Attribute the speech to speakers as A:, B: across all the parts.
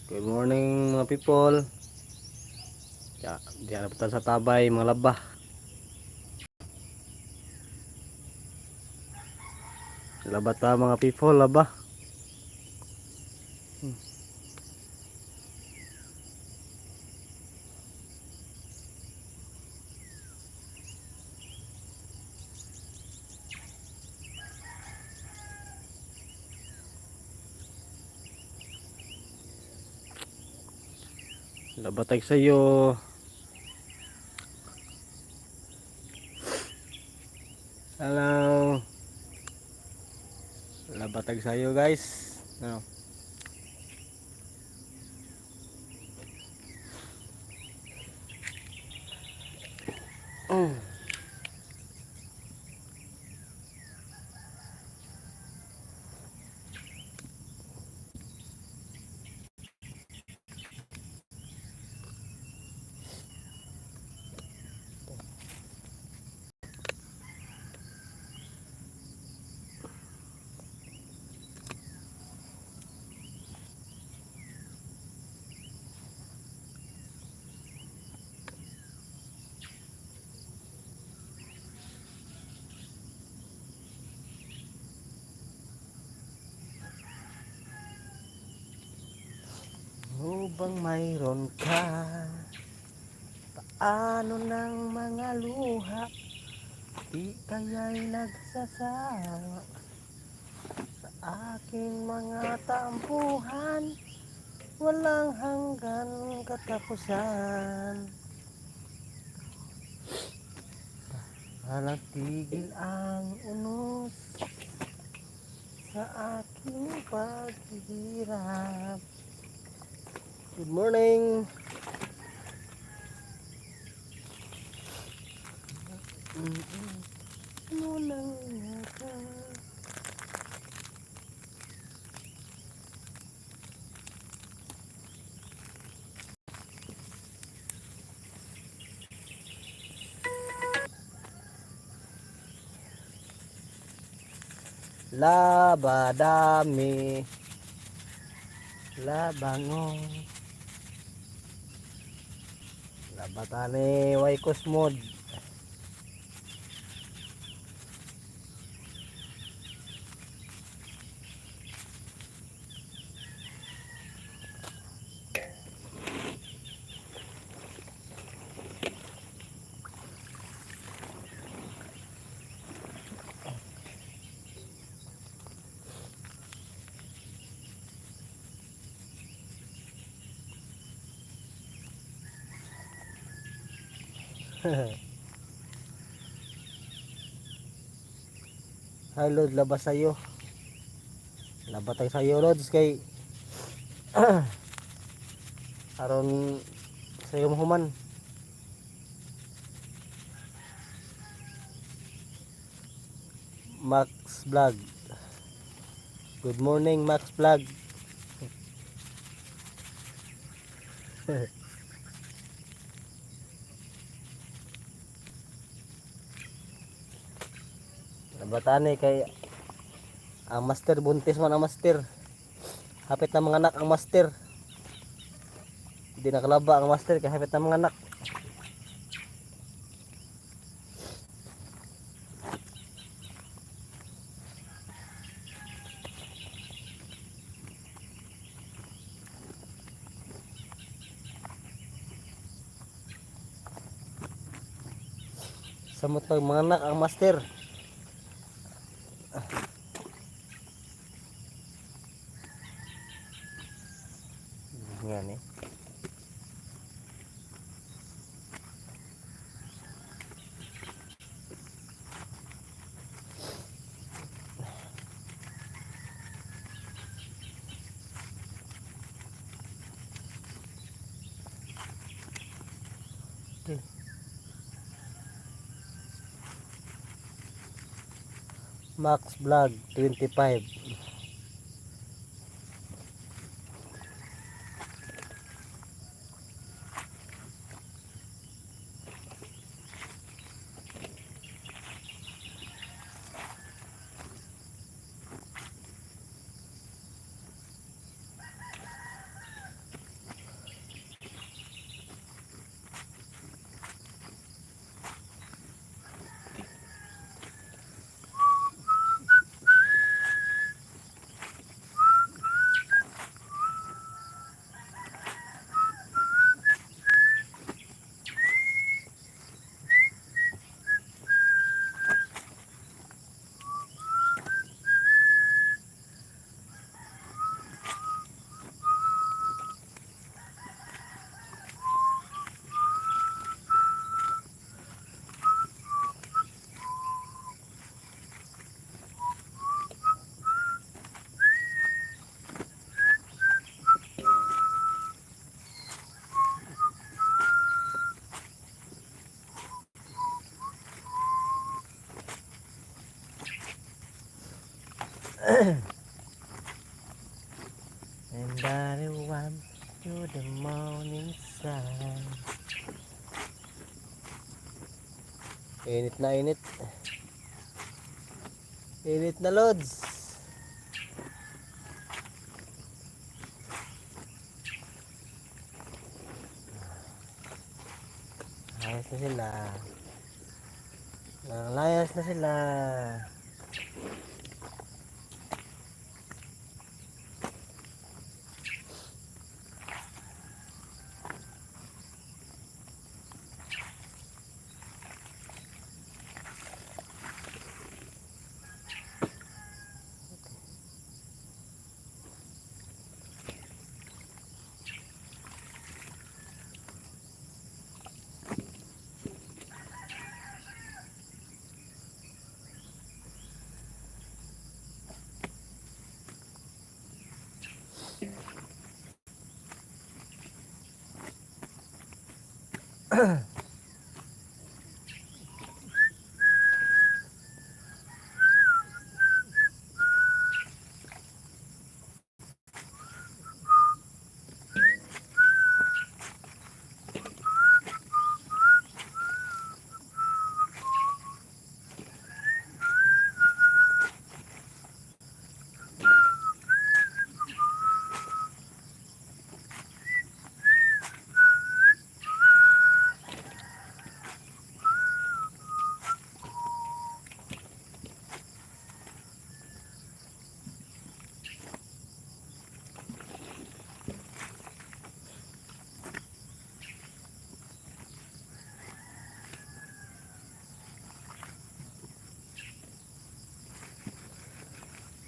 A: Good morning mga people. Diyan na punta sa tabay mga laba. Laba ta mga people, laba. Laba tag sayo. Hello. Laba tag sayo guys. Ano? Bang mayroon ka? Paano ng mga luha? Di kaya'y nagsasawa sa aking mga tampuhan. Walang hanggan katapusan. Walang tigil ang unos sa aking paghihirap. Good morning. Mulang ka. Labadami, labangong, labatane, waikos mod. Hi Lord, labas sayo. Labatay sayo Lods kay aron sayo mahuman. Max Vlog. Good morning Max Vlog. Labatane kay ang master buntis man ang master. Hapit na mga anak ang master. Hindi nakalaba ang master kay hapit na mga anak. Samot pag mga anak ang master. Yan eh. Max Vlog 25. to the morning sun. Init na init. Init na lods. Ayos na sila. Layas na sila.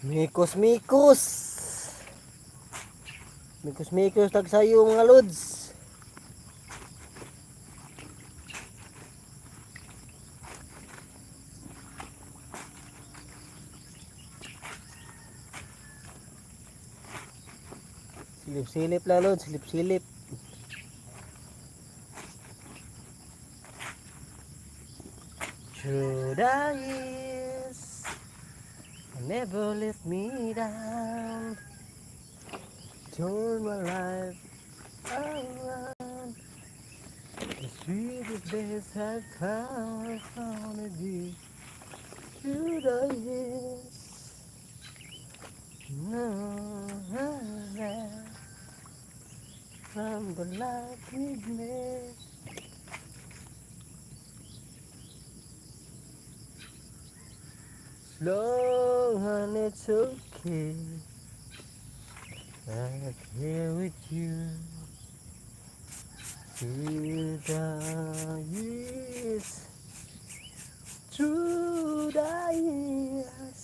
A: Mikos mikos. Mikos mikos tagsayo mga lods. Silip-silip lang lods, silip-silip. Through the years, never let me down. Turn my life around. The sweetest days have found me. Through the years, no, from the life we've made. Slow and it's okay. I'm here with you through the years, through the years.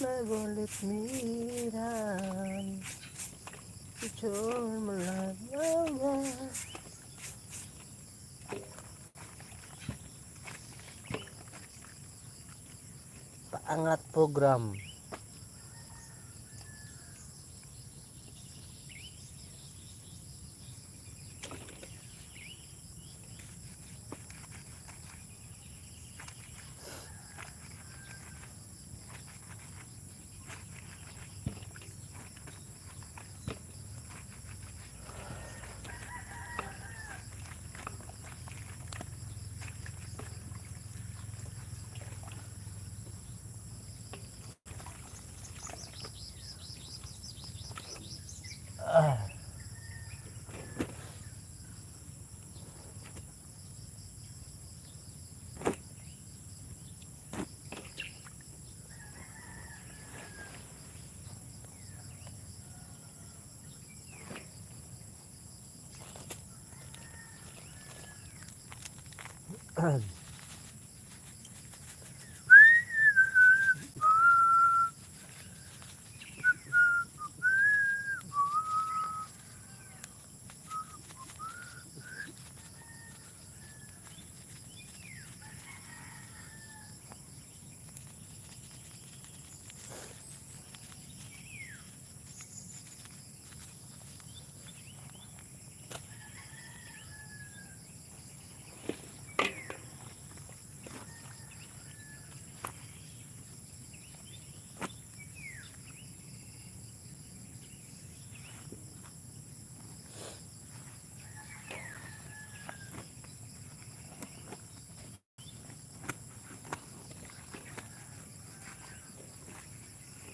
A: Never let me down. You turn my life around. Paangat program.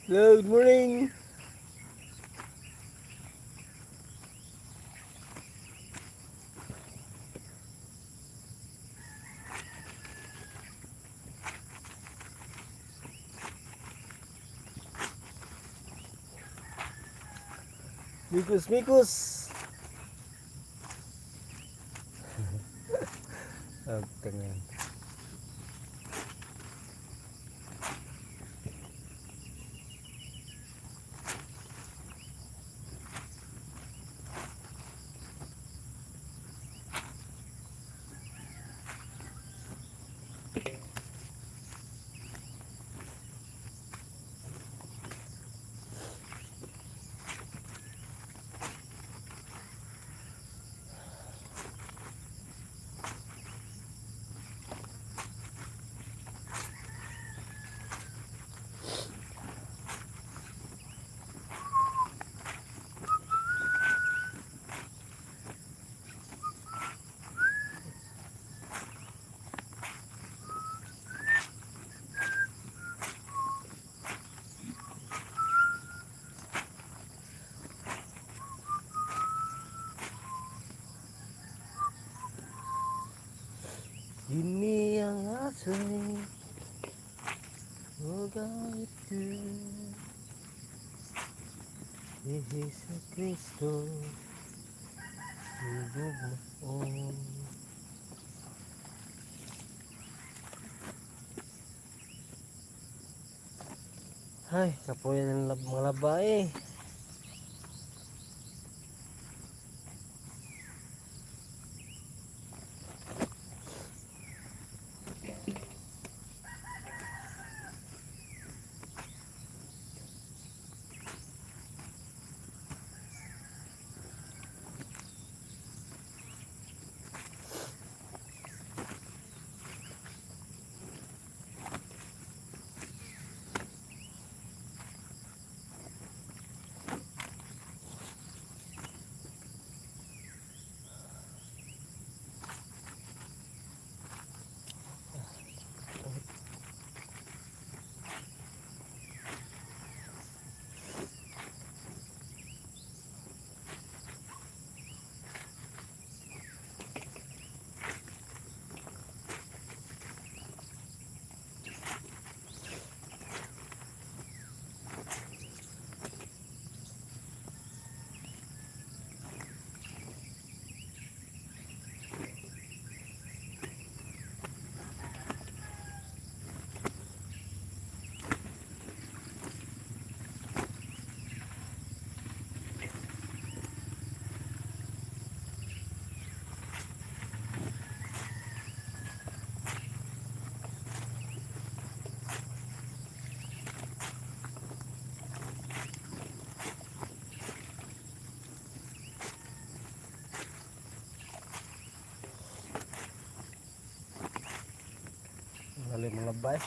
A: Good morning. Mikus, mikus. Tingnan. Ini yang asli, semoga itu Yesus Kristus hidupmu. Hai, kapoyan ng mga labae. Lalim mga labae.